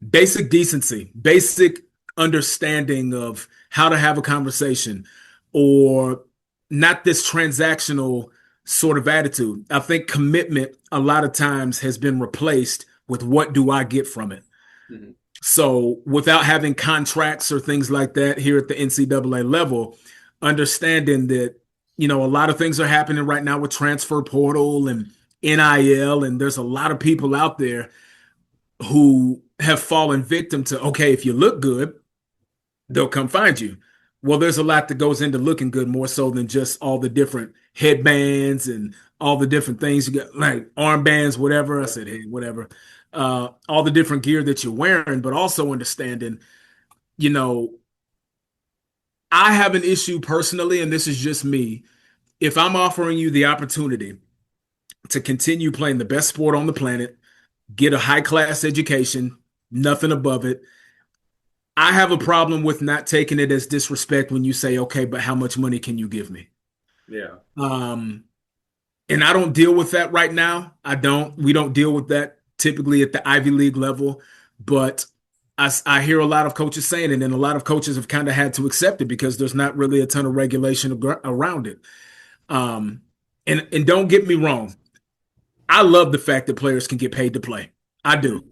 basic decency, basic understanding of how to have a conversation or not this transactional sort of attitude. I think commitment a lot of times has been replaced with what do I get from it?
Mm-hmm.
So without having contracts or things like that here at the NCAA level, understanding that, a lot of things are happening right now with transfer portal and NIL, and there's a lot of people out there who have fallen victim to, okay, if you look good, they'll come find you. Well, there's a lot that goes into looking good more so than just all the different headbands and all the different things you got, like armbands, whatever. I
Yeah.
said, hey, whatever. All the different gear that you're wearing, but also understanding, you know, I have an issue personally, and this is just me. If I'm offering you the opportunity to continue playing the best sport on the planet, get a high class education, nothing above it, I have a problem with not taking it as disrespect when you say, okay, but how much money can you give me?
Yeah.
Um, and I don't deal with that right now. We don't deal with that typically at the Ivy League level, but I hear a lot of coaches saying it, and a lot of coaches have kind of had to accept it because there's not really a ton of regulation around it. Um, and don't get me wrong, I love the fact that players can get paid to play. I do.
Mm-hmm.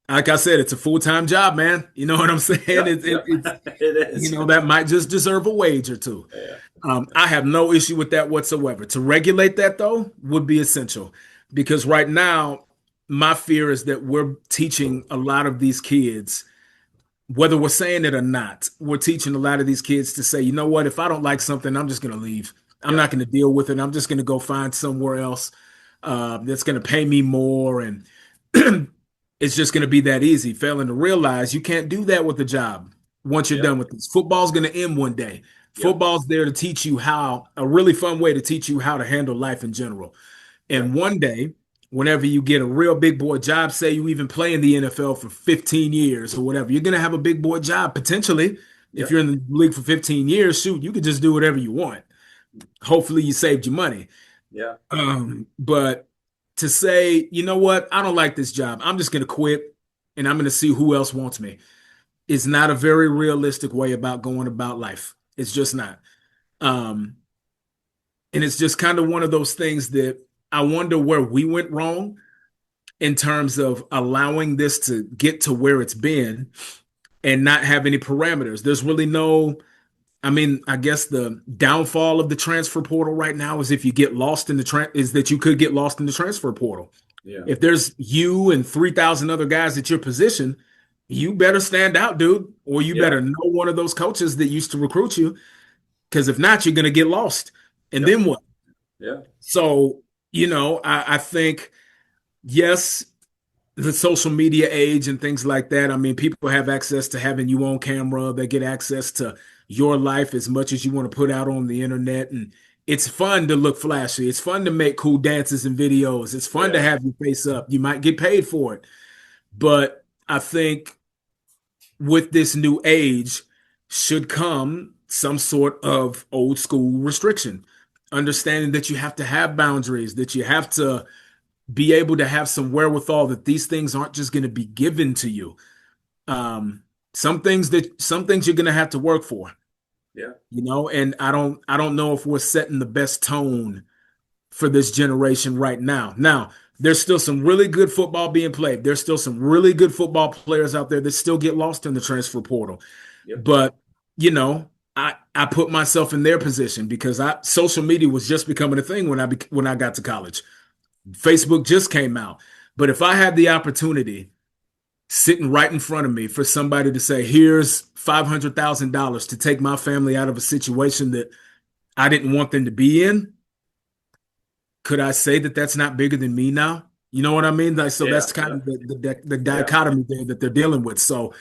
Like I said, it's a full-time job, man. You know what I'm saying?
Yep. Yep.
It's
It is.
that might just deserve a wage or two.
Yeah.
I have no issue with that whatsoever. To regulate that, though, would be essential because right now, my fear is that we're teaching a lot of these kids, whether we're saying it or not, we're teaching a lot of these kids to say, you know what, if I don't like something, I'm just going to leave. I'm
Yep.
not going to deal with it. I'm just going to go find somewhere else that's going to pay me more. And it's just going to be that easy. Failing to realize you can't do that with a job once you're
Yep.
done with this. Football's going to end one day.
Yep.
Football's there to teach you a really fun way to teach you how to handle life in general. And
Yep.
one day, whenever you get a real big boy job, say you even play in the NFL for 15 years or whatever, you're going to have a big boy job potentially. If
Yep.
you're in the league for 15 years, shoot, you could just do whatever you want. Hopefully, you saved your money.
Yeah.
But to say, you know what, I don't like this job. I'm just going to quit and I'm going to see who else wants me is not a very realistic way about going about life. It's just not. Um, and it's just kind of one of those things that I wonder where we went wrong in terms of allowing this to get to where it's been and not have any parameters. There's really no, I mean, I guess the downfall of the transfer portal right now is if you get lost in is that you could get lost in the transfer portal.
Yeah.
If there's you and 3,000 other guys at your position, you better stand out, dude, or you
Yeah.
better know one of those coaches that used to recruit you. Because if not, you're going to get lost. And
Yep.
then what?
Yeah.
So, I think, yes, the social media age and things like that. I mean, people have access to having you on camera. They get access to your life as much as you want to put out on the internet. And it's fun to look flashy. It's fun to make cool dances and videos. It's fun to
Yeah.
have your face up. You might get paid for it. But I think with this new age should come some sort of old school restriction. Understanding that you have to have boundaries, that you have to be able to have some wherewithal that these things aren't just going to be given to you. Um, some things you're going to have to work for,
Yeah.
and I don't know if we're setting the best tone for this generation right now. Now, there's still some really good football being played. There's still some really good football players out there that still get lost in the transfer portal.
Yep.
But, you know, I put myself in their position because social media was just becoming a thing when I got to college. Facebook just came out. But if I had the opportunity sitting right in front of me for somebody to say, here's $500,000 to take my family out of a situation that I didn't want them to be in, could I say that that's not bigger than me now? You know what I mean? Like, so
Yeah.
that's kind
Yeah.
of the
Yeah.
dichotomy there that they're dealing with. So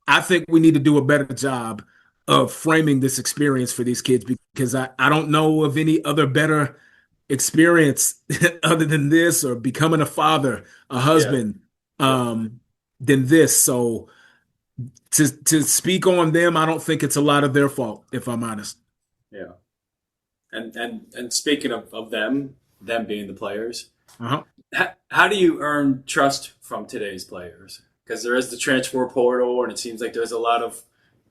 I think we need to do a better job of framing this experience for these kids because I don't know of any other better experience other than this or becoming a father, a
Yeah.
husband,
Yep.
than this. So to speak on them, I don't think it's a lot of their fault, if I'm honest.
Yeah. And speaking of them being the players,
Uh-huh.
how do you earn trust from today's players? Because there is the transfer portal, and it seems like there's a lot of,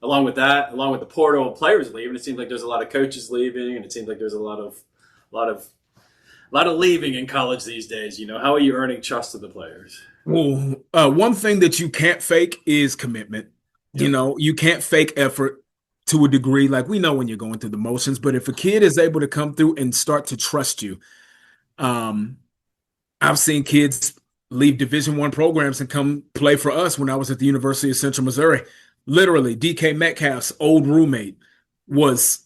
along with the portal and players leaving, it seems like there's a lot of coaches leaving, and it seems like there's lot of, lot of leaving in college these days. How are you earning trust of the players?
Well, one thing that you can't fake is commitment. You
Yep.
know, you can't fake effort to a degree. Like we know when you're going through the motions, but if a kid is able to come through and start to trust you, um, I've seen kids leave Division I programs and come play for us when I was at the University of Central Missouri. Literally, DK Metcalf's old roommate was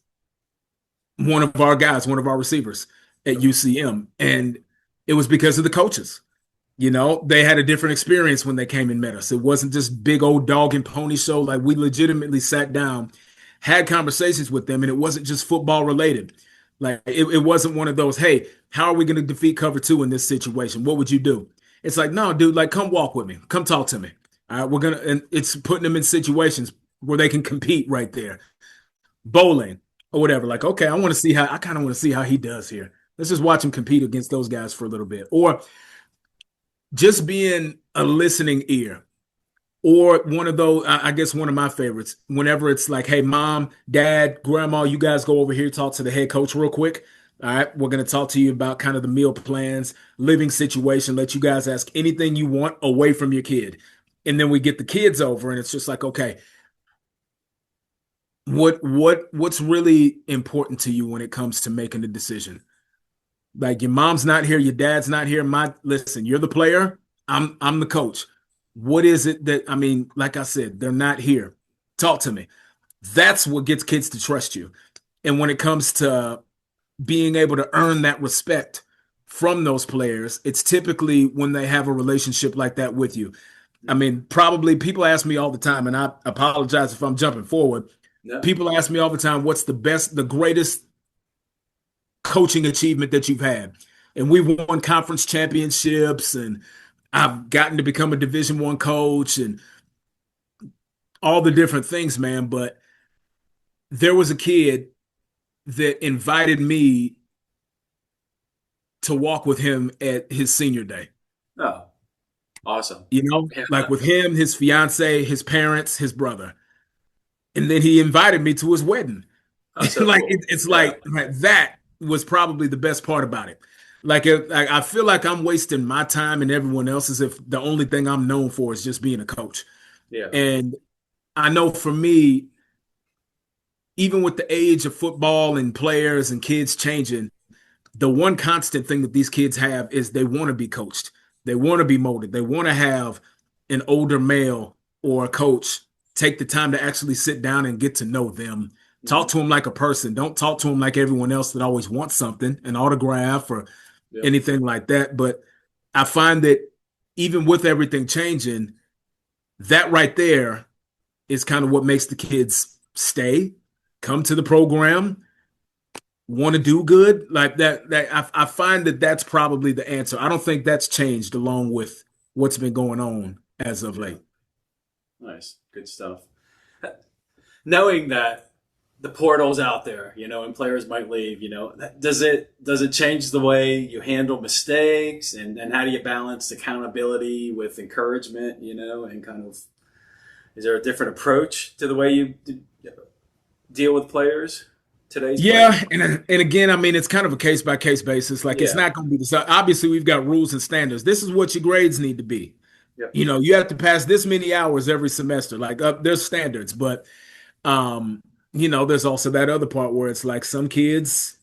one of our guys, one of our receivers at
Yep.
UCM. And it was because of the coaches. You know, they had a different experience when they came and met us. It wasn't just big old dog and pony show. Like we legitimately sat down, had conversations with them, and it wasn't just football related. Like it wasn't one of those, hey, how are we going to defeat cover two in this situation? What would you do? It's like, no, dude, like come walk with me. Come talk to me. All right, and it's putting them in situations where they can compete right there. Bowling or whatever. Like, okay, I kind of want to see how he does here. Let's just watch him compete against those guys for a little bit. Or just being a listening ear or one of those, I guess one of my favorites, whenever it's like, hey, mom, dad, grandma, you guys go over here, talk to the head coach real quick. All right, we're going to talk to you about kind of the meal plans, living situation, let you guys ask anything you want away from your kid. And then we get the kids over and it's just like, okay, what's really important to you when it comes to making a decision? Like your mom's not here, your dad's not here. Listen, you're the player. I'm the coach. What is it that I mean? Like I said, they're not here. Talk to me. That's what gets kids to trust you. And when it comes to being able to earn that respect from those players, it's typically when they have a relationship like that with you. I mean, probably people ask me all the time, and I apologize if I'm jumping forward.
No.
People ask me all the time, what's the greatest coaching achievement that you've had? And we've won conference championships and I've gotten to become a Division I coach and all the different things, man. But there was a kid that invited me to walk with him at his senior day.
Oh, awesome.
You know,
Yeah.
like with him, his fiance, his parents, his brother. And then he invited me to his wedding.
Oh, so
Like
cool.
it's
Yeah.
like that was probably the best part about it. I feel like I'm wasting my time and everyone else's if the only thing I'm known for is just being a coach.
Yeah.
And I know for me, even with the age of football and players and kids changing, the one constant thing that these kids have is they want to be coached. They want to be molded. They want to have an older male or a coach take the time to actually sit down and get to know them.
Hmm.
Talk to them like a person. Don't talk to them like everyone else that always wants something, an autograph or
Yep.
anything like that. But I find that even with everything changing, that right there is kind of what makes the kids stay, come to the program, want to do good like I find that that's probably the answer. I don't think that's changed along with what's been going on as of
Yeah.
late.
Nice. Good stuff. Knowing that the portal's out there, and players might leave, does it change the way you handle mistakes and how do you balance accountability with encouragement, and kind of is there a different approach to the way you deal with players today's
Yeah,
players?
and again, I mean, it's kind of a case by case basis. Like it's
Yeah.
not going to be the same. Obviously, we've got rules and standards. This is what your grades need to be.
Yep.
You have to pass this many hours every semester. Like there's standards, but um, there's also that other part where it's like some kids,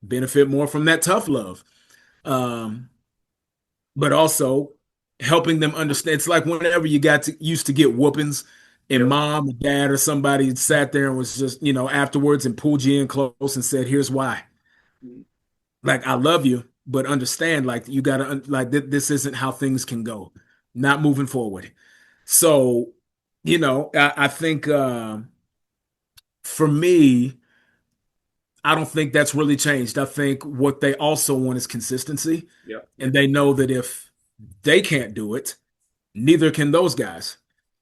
benefit more from that tough love. Um, but also helping them understand. It's like whenever you used to get whoopings, and
Yep.
mom or dad or somebody sat there and was just, afterwards and pulled you in close and said, "Here's why." Like, I love you, but understand, like, you gotta like this isn't how things can go. Not moving forward. So, I think for me, I don't think that's really changed. I think what they also want is consistency,
Yep.
and they know that if they can't do it, neither can those guys.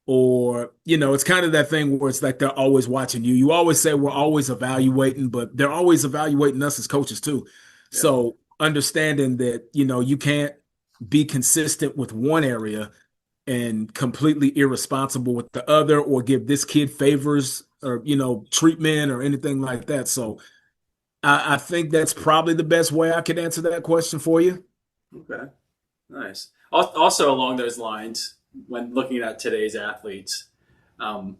Or, it's kind of that thing where it's like they're always watching you. You always say we're always evaluating, but they're always evaluating us as coaches too.
Yep.
So understanding that, you can't be consistent with one area and completely irresponsible with the other or give this kid favors or, treatment or anything like that. So I think that's probably the best way I could answer that question for you.
Okay. Nice. Also, along those lines, when looking at today's athletes, um,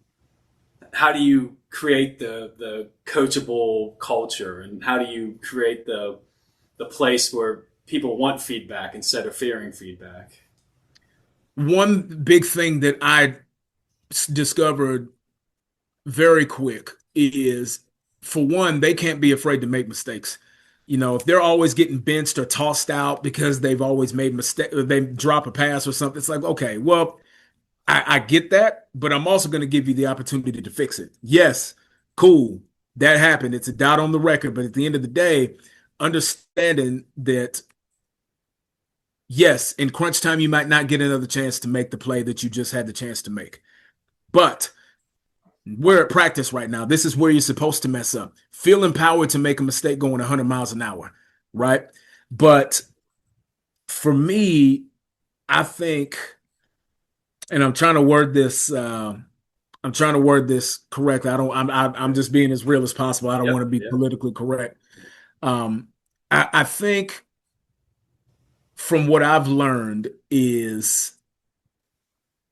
how do you create the coachable culture, and how do you create the place where people want feedback instead of fearing feedback?
One big thing that I discovered very quick is, for one, they can't be afraid to make mistakes. If they're always getting benched or tossed out because they've always made mistakes, they drop a pass or something, it's like, okay, well, I get that, but I'm also going to give you the opportunity to fix it. Yes, cool, that happened. It's a dot on the record, but at the end of the day, understanding that, yes, in crunch time, you might not get another chance to make the play that you just had the chance to make. But we're at practice right now. This is where you're supposed to mess up. Feel empowered to make a mistake going 100 miles an hour, right? But for me, I think, and I'm trying to word this. I'm trying to word this correctly. I don't. I'm just being as real as possible. I don't
Yep.
want to be
Yep.
politically correct. Um, I think from what I've learned is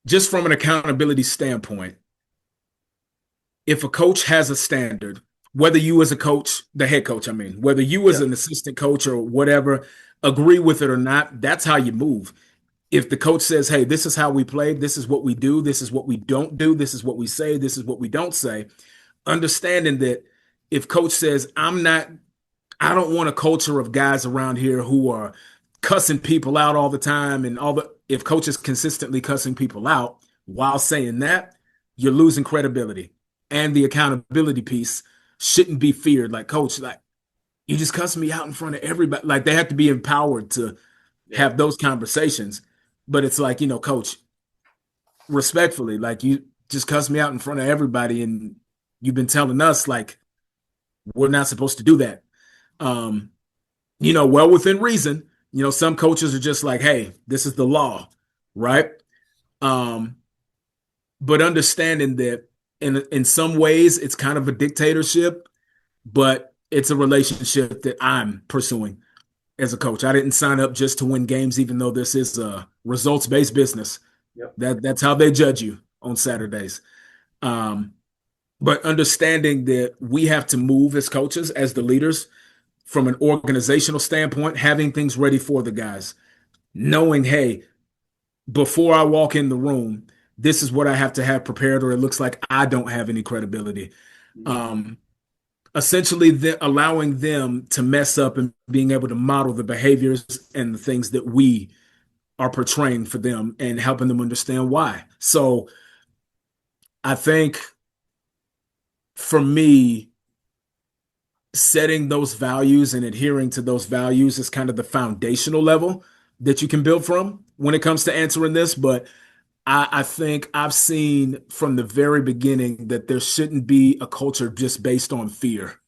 just from an accountability standpoint, if a coach has a standard, whether you as a coach, the head coach, I mean, whether you as
Yep.
an assistant coach or whatever, agree with it or not, that's how you move. If the coach says, "Hey, this is how we play, this is what we do, this is what we don't do, this is what we say, this is what we don't say," understanding that if coach says, I don't want a culture of guys around here who are cussing people out all the time and if coach is consistently cussing people out while saying that, you're losing credibility. And the accountability piece shouldn't be feared. Like, coach, like, you just cuss me out in front of everybody. Like, they have to be empowered to
Yep.
have those conversations. But it's like, coach, respectfully, like, you just cuss me out in front of everybody, and you've been telling us like we're not supposed to do that. Um, well within reason. Some coaches are just like, "Hey, this is the law," right? Um, but understanding that in some ways it's kind of a dictatorship, but it's a relationship that I'm pursuing as a coach. I didn't sign up just to win games, even though this is a results-based business.
Yep.
That's how they judge you on Saturdays. Um, but understanding that we have to move as coaches, as the leaders, from an organizational standpoint, having things ready for the guys, knowing, hey, before I walk in the room, this is what I have to have prepared, or it looks like I don't have any credibility.
Mhm.
Um, Essentially, allowing them to mess up and being able to model the behaviors and the things that we are portraying for them and helping them understand why. So I think for me, setting those values and adhering to those values is kind of the foundational level that you can build from when it comes to answering this. But I think I've seen from the very beginning that there shouldn't be a culture just based on fear.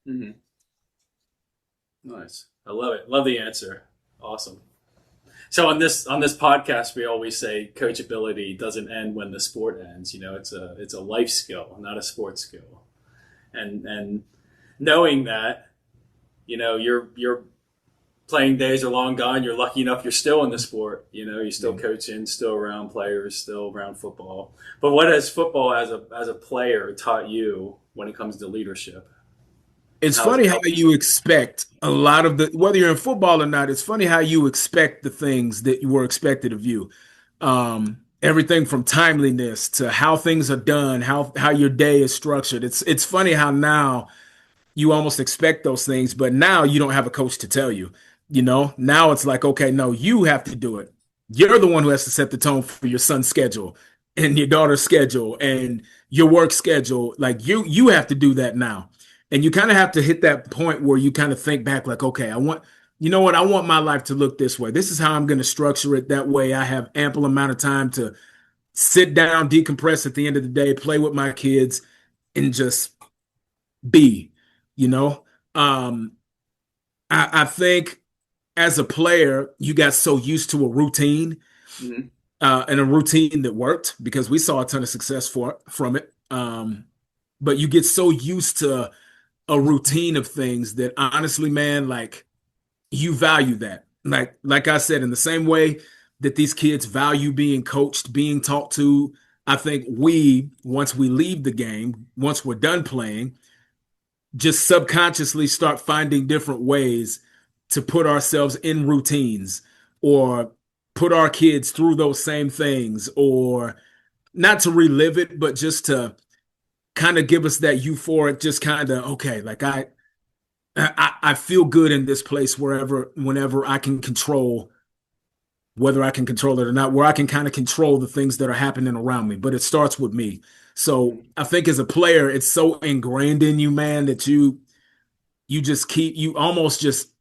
Mhm. Nice. I love it. Love the answer. Awesome. So on this podcast, we always say coachability doesn't end when the sport ends. It's a life skill, not a sports skill. And knowing that, your playing days are long gone. You're lucky enough you're still in the sport. You're still
Yeah.
coaching, still around players, still around football. But what has football as a player taught you when it comes to leadership? And
It's
how has it
funny how
helped you?
you expect a lot of whether you're in football or not, it's funny how you expect the things that you were expected of you. Everything from timeliness to how things are done, how your day is structured. It's funny how now you almost expect those things, but now you don't have a coach to tell you. Now it's like, okay, no, you have to do it. You're the one who has to set the tone for your son's schedule and your daughter's schedule and your work schedule. Like you have to do that now. And you kind of have to hit that point where you kind of think back, like, okay, you know what? I want my life to look this way. This is how I'm going to structure it. That way I have ample amount of time to sit down, decompress at the end of the day, play with my kids, and just be, you know? Um, I think as a player, you got so used to a routine,
Mhm.
and a routine that worked because we saw a ton of success from it. But you get so used to a routine of things that honestly, man, like you value that. Like I said, in the same way that these kids value being coached, being talked to, I think once we leave the game, once we're done playing, just subconsciously start finding different ways to put ourselves in routines or put our kids through those same things, or not to relive it, but just to kind of give us that euphoric, just kind of, okay, like I feel good in this place whenever I can control, whether I can control it or not, where I can kind of control the things that are happening around me. But it starts with me. So
Mhm.
I think as a player, it's so ingrained in you, man, that you almost just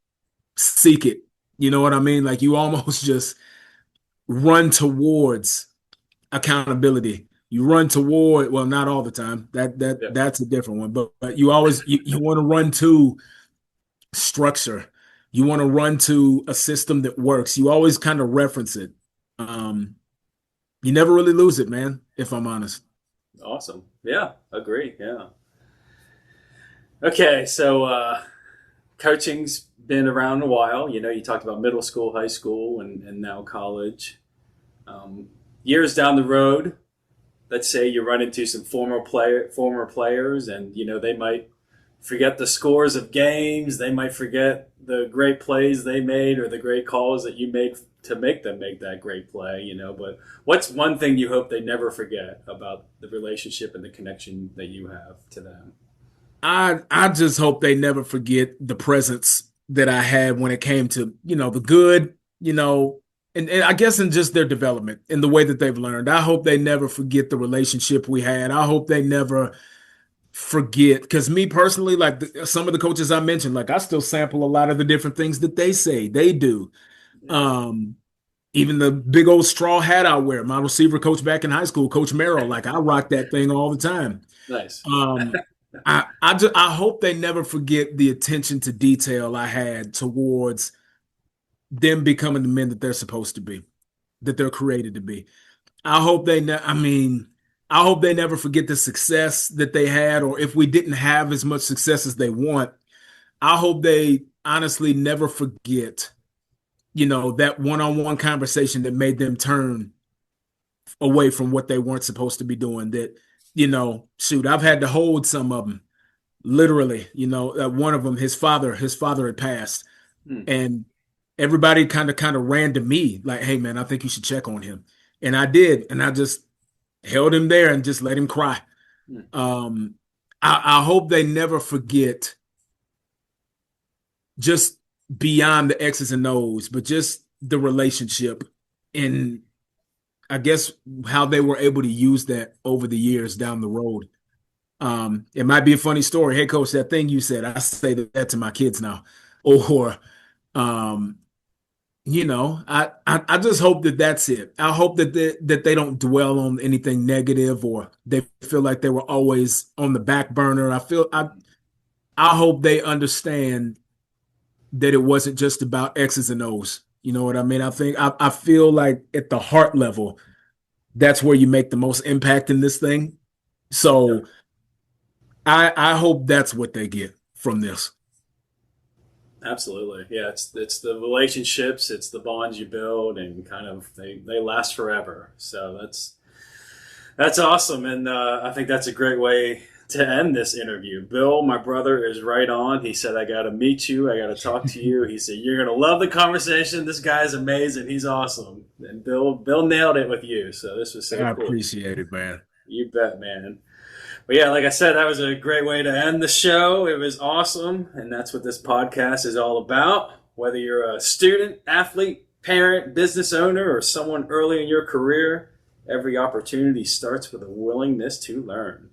seek it. You know what I mean? Like you almost just run towards accountability. You run toward, well, not all the time.
Yeah.
That's a different one, but you always you want to run to structure. You want to run to a system that works. You always kind of reference it. Um, you never really lose it, man, if I'm honest.
Awesome. Yeah. Agree. Yeah. Okay. So coaching's been around a while. You talked about middle school, high school, and now college. Um, Years down the road, let's say you run into some former players, and they might forget the scores of games. They might forget the great plays they made or the great calls that you made to make them make that great play. But what's one thing you hope they never forget about the relationship and the connection that you have to them?
I just hope they never forget the presence that I had when it came to, the good, and I guess in just their development in the way that they've learned. I hope they never forget the relationship we had. I hope they never forget, because me personally, like some of the coaches I mentioned, like I still sample a lot of the different things that they say, they do.
Yeah.
Um, Even the big old straw hat I wear, my receiver coach back in high school, Coach Merrill, like I rock that thing all the time.
Nice.
Um, I hope they never forget the attention to detail I had towards them becoming the men that they're supposed to be, that they're created to be. I hope they ne I mean, I hope they never forget the success that they had, or if we didn't have as much success as they want, I hope they honestly never forget, that one-on-one conversation that made them turn away from what they weren't supposed to be doing. That, shoot, I've had to hold some of them literally. One of them, his father had passed,
Hmm.
and everybody kind of ran to me like, "Hey, man, I think you should check on him." And I did, and I just held him there and just let him cry.
Hmm.
Um, I hope they never forget, just beyond the X's and O's, but just the relationship, and I guess how they were able to use that over the years down the road. It might be a funny story. Hey, coach, that thing you said, I say that to my kids now. Or, um, I just hope that that's it. I hope that they don't dwell on anything negative, or they feel like they were always on the back burner. I hope they understand that it wasn't just about X's and O's. You know what I mean? I feel like at the heart level, that's where you make the most impact in this thing.
Yeah.
So I hope that's what they get from this.
Absolutely. Yeah, it's the relationships, it's the bonds you build, and kind of they last forever. So that's awesome, and I think that's a great way to end this interview. Bill, my brother, is right on. He said, I got to meet you. I got to talk to you. He said, you're going to love the conversation. This guy's amazing. He's awesome. And Bill nailed it with you. So this was so
I
cool.
appreciate it, man.
You bet, man. But yeah, like I said, that was a great way to end the show. It was awesome. And that's what this podcast is all about. Whether you're a student, athlete, parent, business owner, or someone early in your career, every opportunity starts with a willingness to learn.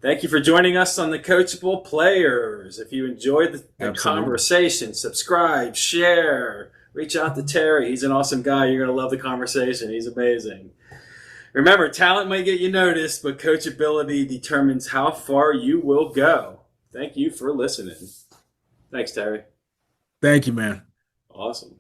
Thank you for joining us on the Coachable Players. If you enjoyed the conversation, subscribe, share, reach out to Terry. He's an awesome guy. You're going to love the conversation. He's amazing. Remember, talent might get you noticed, but coachability determines how far you will go. Thank you for listening. Thanks, Terry.
Thank you, man.
Awesome.